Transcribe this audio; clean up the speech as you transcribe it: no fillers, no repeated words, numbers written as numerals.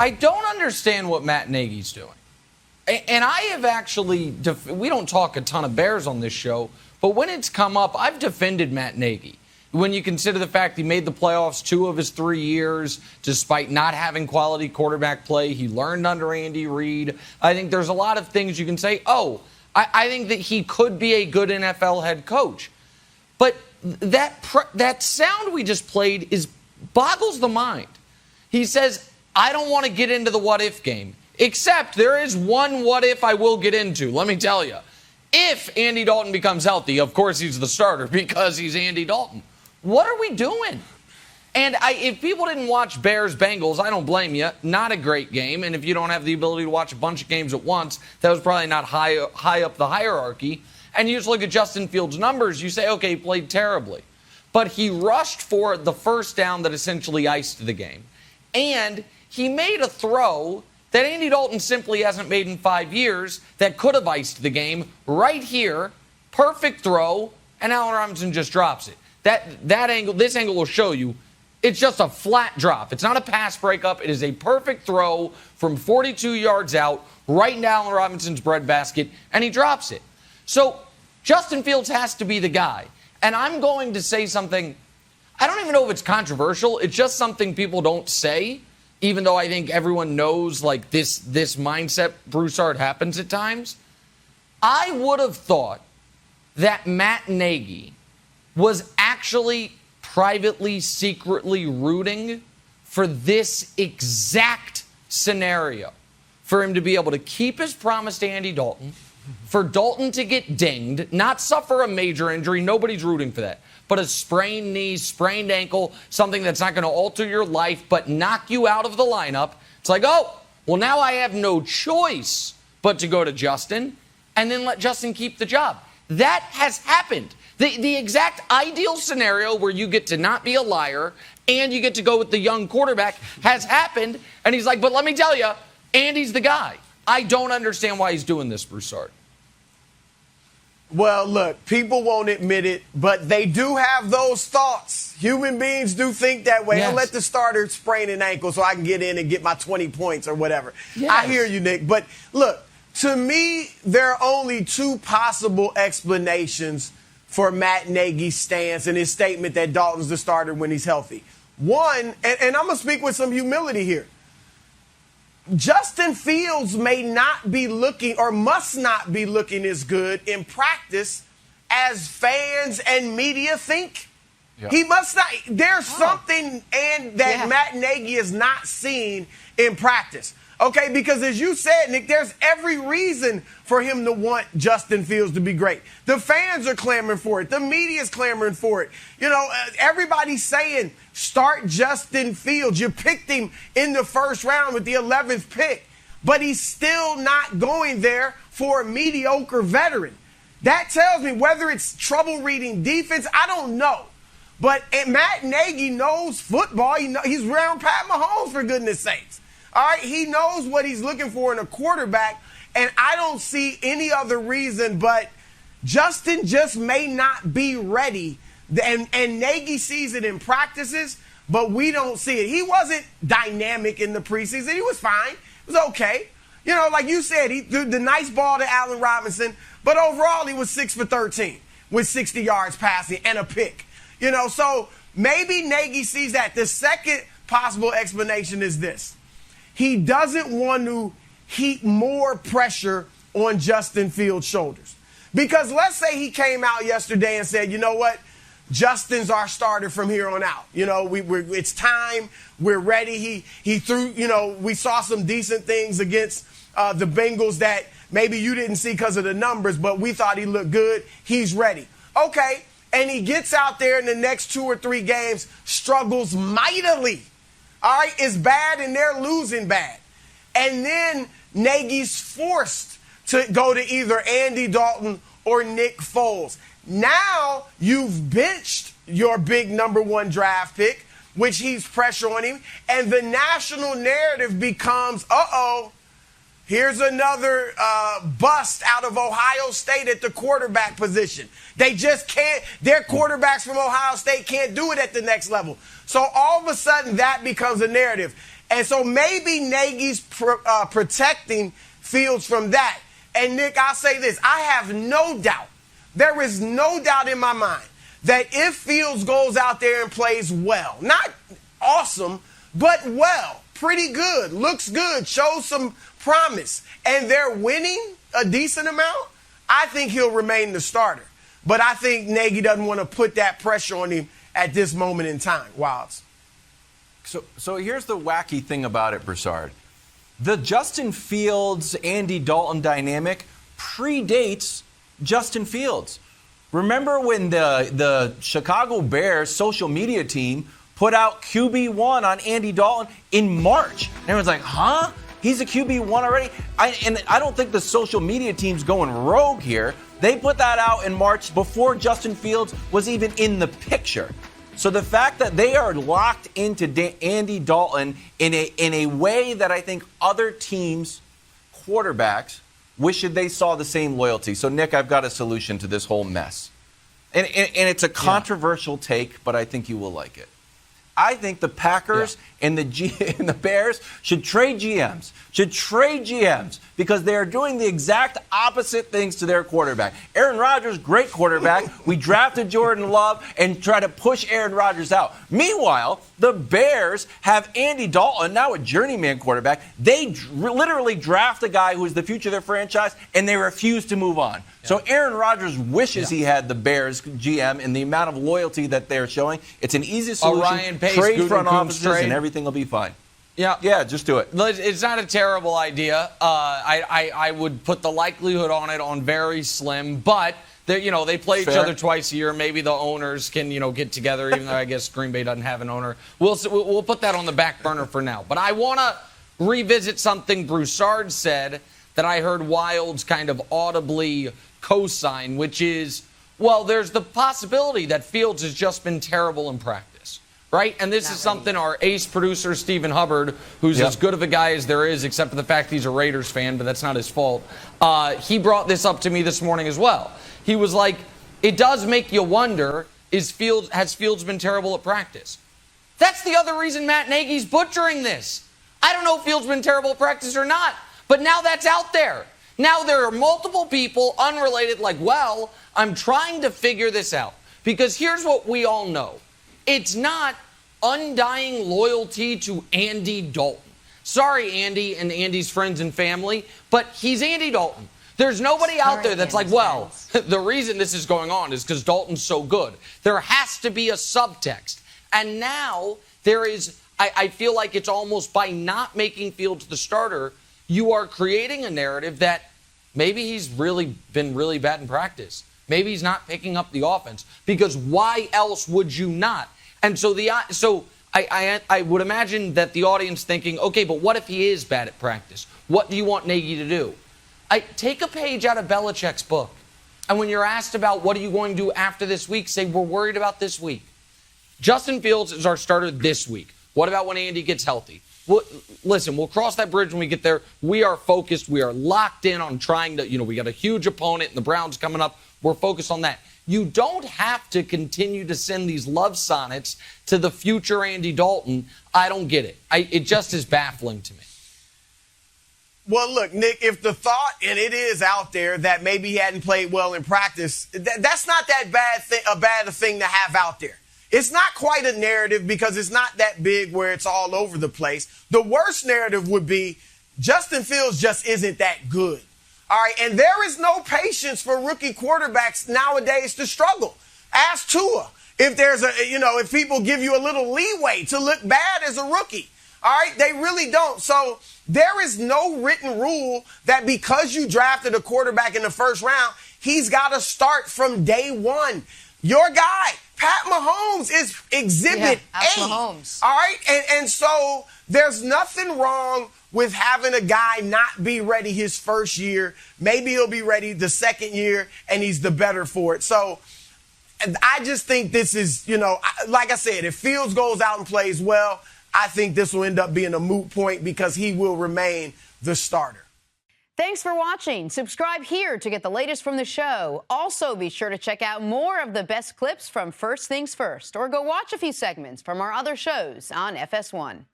I don't understand what Matt Nagy's doing. And I have actually, we don't talk a ton of Bears on this show, but when it's come up, I've defended Matt Nagy. When you consider the fact he made the playoffs 2 of his 3 years, despite not having quality quarterback play, he learned under Andy Reid. I think there's a lot of things you can say, I think that he could be a good NFL head coach. But that sound we just played boggles the mind. He says, I don't want to get into the what-if game, except there is one what-if I will get into. Let me tell you. If Andy Dalton becomes healthy, of course he's the starter because he's Andy Dalton. What are we doing? And if people didn't watch Bears-Bengals, I don't blame you. Not a great game. And if you don't have the ability to watch a bunch of games at once, that was probably not high up the hierarchy. And you just look at Justin Fields' numbers, you say, okay, he played terribly. But he rushed for the first down that essentially iced the game. And he made a throw that Andy Dalton simply hasn't made in 5 years that could have iced the game right here. Perfect throw, and Allen Robinson just drops it. This angle will show you it's just a flat drop. It's not a pass breakup. It is a perfect throw from 42 yards out right into Allen Robinson's breadbasket, and he drops it. So Justin Fields has to be the guy. And I'm going to say something, I don't even know if it's controversial. It's just something people don't say, even though I think everyone knows like this mindset Broussard happens at times. I would have thought that Matt Nagy was actually privately, secretly rooting for this exact scenario. For him to be able to keep his promise to Andy Dalton, for Dalton to get dinged, not suffer a major injury, nobody's rooting for that, but a sprained knee, sprained ankle, something that's not going to alter your life but knock you out of the lineup. It's like, oh, well, now I have no choice but to go to Justin and then let Justin keep the job. That has happened. The exact ideal scenario where you get to not be a liar and you get to go with the young quarterback has happened. And he's like, but let me tell you, Andy's the guy. I don't understand why he's doing this, Broussard. Well, look, people won't admit it, but they do have those thoughts. Human beings do think that way. Yes. I'll let the starter sprain an ankle so I can get in and get my 20 points or whatever. Yes. I hear you, Nick. But look, to me, there are only 2 possible explanations for Matt Nagy's stance and his statement that Dalton's the starter when he's healthy. One, and I'm going to speak with some humility here. Justin Fields may not be looking or must not be looking as good in practice as fans and media think. Yeah. He must not. There's something that Matt Nagy is not seeing in practice. Okay, because as you said, Nick, there's every reason for him to want Justin Fields to be great. The fans are clamoring for it. The media's clamoring for it. You know, everybody's saying, start Justin Fields. You picked him in the first round with the 11th pick, but he's still not going there for a mediocre veteran. That tells me whether it's trouble reading defense, I don't know. But Matt Nagy knows football. He's around Pat Mahomes, for goodness sakes. All right, he knows what he's looking for in a quarterback, and I don't see any other reason but Justin just may not be ready, and Nagy sees it in practices, but we don't see it. He wasn't dynamic in the preseason. He was fine. It was okay. You know, like you said, he threw the nice ball to Allen Robinson, but overall he was 6 for 13 with 60 yards passing and a pick. You know, so maybe Nagy sees that. The second possible explanation is this. He doesn't want to heap more pressure on Justin Fields' shoulders. Because let's say he came out yesterday and said, you know what, Justin's our starter from here on out. You know, it's time. We're ready. He threw, you know, we saw some decent things against the Bengals that maybe you didn't see because of the numbers, but we thought he looked good. He's ready. Okay. And he gets out there in the next 2 or 3 games, struggles mightily. All right, it's bad and they're losing bad. And then Nagy's forced to go to either Andy Dalton or Nick Foles. Now you've benched your big number 1 draft pick, which he's pressure on him. And the national narrative becomes, here's another bust out of Ohio State at the quarterback position. They just can't, their quarterbacks from Ohio State can't do it at the next level. So all of a sudden that becomes a narrative. And so maybe Nagy's protecting Fields from that. And, Nick, I'll say this. I have no doubt, there is no doubt in my mind, that if Fields goes out there and plays well, not awesome, but well, pretty good, looks good, shows some promise, and they're winning a decent amount, I think he'll remain the starter. But I think Nagy doesn't want to put that pressure on him at this moment in time. Wilds. So here's the wacky thing about it, Broussard. The Justin Fields, Andy Dalton dynamic predates Justin Fields. Remember when the Chicago Bears social media team put out QB1 on Andy Dalton in March? And everyone's like, huh? He's a QB1 already? I don't think the social media team's going rogue here. They put that out in March before Justin Fields was even in the picture. So the fact that they are locked into Andy Dalton in a way that I think other teams' quarterbacks wish they saw the same loyalty. So, Nick, I've got a solution to this whole mess. And it's a controversial take, but I think you will like it. I think the Packers and the Bears should trade GMs. Because they are doing the exact opposite things to their quarterback. Aaron Rodgers, great quarterback. We drafted Jordan Love and try to push Aaron Rodgers out. Meanwhile, the Bears have Andy Dalton, now a journeyman quarterback. They literally draft a guy who is the future of their franchise, and they refuse to move on. Yeah. So Aaron Rodgers wishes he had the Bears GM and the amount of loyalty that they're showing. It's an easy solution. Ryan Pace, trade front offices, and everything will be fine. Yeah, just do it. It's not a terrible idea. I would put the likelihood on it on very slim, but they play each other twice a year. Maybe the owners can get together, even though I guess Green Bay doesn't have an owner. We'll put that on the back burner for now. But I want to revisit something Broussard said that I heard Wilds kind of audibly co-sign, which is, well, there's the possibility that Fields has just been terrible in practice. Right? And this is something our ace producer, Stephen Hubbard, who's as good of a guy as there is, except for the fact he's a Raiders fan, but that's not his fault. He brought this up to me this morning as well. He was like, it does make you wonder, has Fields been terrible at practice? That's the other reason Matt Nagy's butchering this. I don't know if Fields been terrible at practice or not, but now that's out there. Now there are multiple people unrelated like, well, I'm trying to figure this out. Because here's what we all know. It's not undying loyalty to Andy Dalton. Sorry, Andy and Andy's friends and family, but he's Andy Dalton. There's nobody out there that's like, well, the reason this is going on is because Dalton's so good. There has to be a subtext. And now there is, I feel like it's almost by not making Fields the starter, you are creating a narrative that maybe he's really been really bad in practice. Maybe he's not picking up the offense, because why else would you not? And so I would imagine that the audience thinking, okay, but what if he is bad at practice? What do you want Nagy to do? Take a page out of Belichick's book. And when you're asked about what are you going to do after this week, say we're worried about this week. Justin Fields is our starter this week. What about when Andy gets healthy? Well, listen, we'll cross that bridge when we get there. We are focused. We are locked in on trying to, we got a huge opponent and the Browns coming up. We're focused on that. You don't have to continue to send these love sonnets to the future Andy Dalton. I don't get it. It just is baffling to me. Well, look, Nick, if the thought, and it is out there, that maybe he hadn't played well in practice, that's not that bad a thing to have out there. It's not quite a narrative because it's not that big where it's all over the place. The worst narrative would be Justin Fields just isn't that good. All right, and there is no patience for rookie quarterbacks nowadays to struggle. Ask Tua if if people give you a little leeway to look bad as a rookie. All right, they really don't. So there is no written rule that because you drafted a quarterback in the first round, he's got to start from day one. Your guy, Pat Mahomes, is exhibit A. Mahomes. All right, and so there's nothing wrong with having a guy not be ready his first year. Maybe he'll be ready the second year, and he's the better for it. So I just think this is, like I said, if Fields goes out and plays well, I think this will end up being a moot point because he will remain the starter. Thanks for watching. Subscribe here to get the latest from the show. Also, be sure to check out more of the best clips from First Things First, or go watch a few segments from our other shows on FS1.